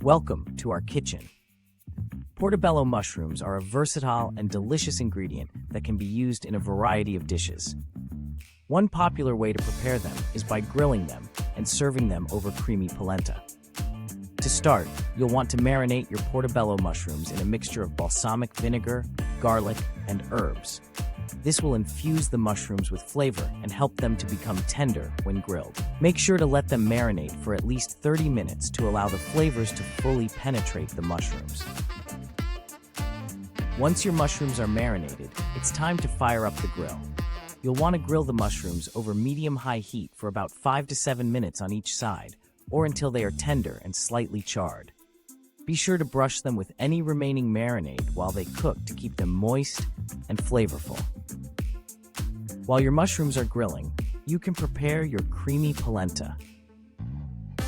Welcome to our kitchen. Portobello mushrooms are a versatile and delicious ingredient that can be used in a variety of dishes. One popular way to prepare them is by grilling them and serving them over creamy polenta. To start, you'll want to marinate your portobello mushrooms in a mixture of balsamic vinegar, garlic, and herbs. This will infuse the mushrooms with flavor and help them to become tender when grilled. Make sure to let them marinate for at least 30 minutes to allow the flavors to fully penetrate the mushrooms. Once your mushrooms are marinated, it's time to fire up the grill. You'll want to grill the mushrooms over medium-high heat for about 5 to 7 minutes on each side, or until they are tender and slightly charred. Be sure to brush them with any remaining marinade while they cook to keep them moist and flavorful. While your mushrooms are grilling, you can prepare your creamy polenta.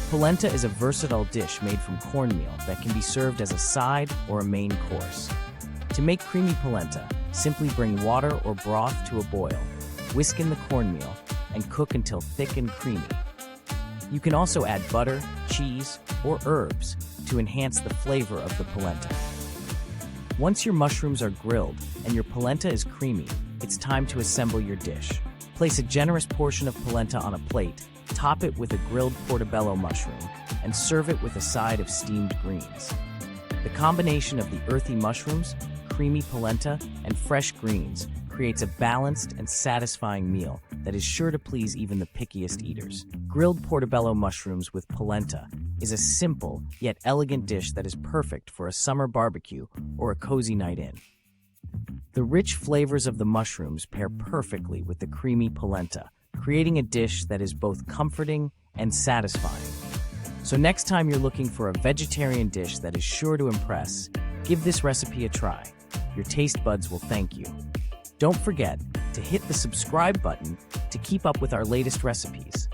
Polenta is a versatile dish made from cornmeal that can be served as a side or a main course. To make creamy polenta, simply bring water or broth to a boil, whisk in the cornmeal, and cook until thick and creamy. You can also add butter, cheese, or herbs to enhance the flavor of the polenta. Once your mushrooms are grilled and your polenta is creamy, it's time to assemble your dish. Place a generous portion of polenta on a plate, top it with a grilled portobello mushroom, and serve it with a side of steamed greens. The combination of the earthy mushrooms, creamy polenta, and fresh greens creates a balanced and satisfying meal that is sure to please even the pickiest eaters. Grilled portobello mushrooms with polenta is a simple yet elegant dish that is perfect for a summer barbecue or a cozy night in. The rich flavors of the mushrooms pair perfectly with the creamy polenta, creating a dish that is both comforting and satisfying. So next time you're looking for a vegetarian dish that is sure to impress, give this recipe a try. Your taste buds will thank you. Don't forget to hit the subscribe button to keep up with our latest recipes.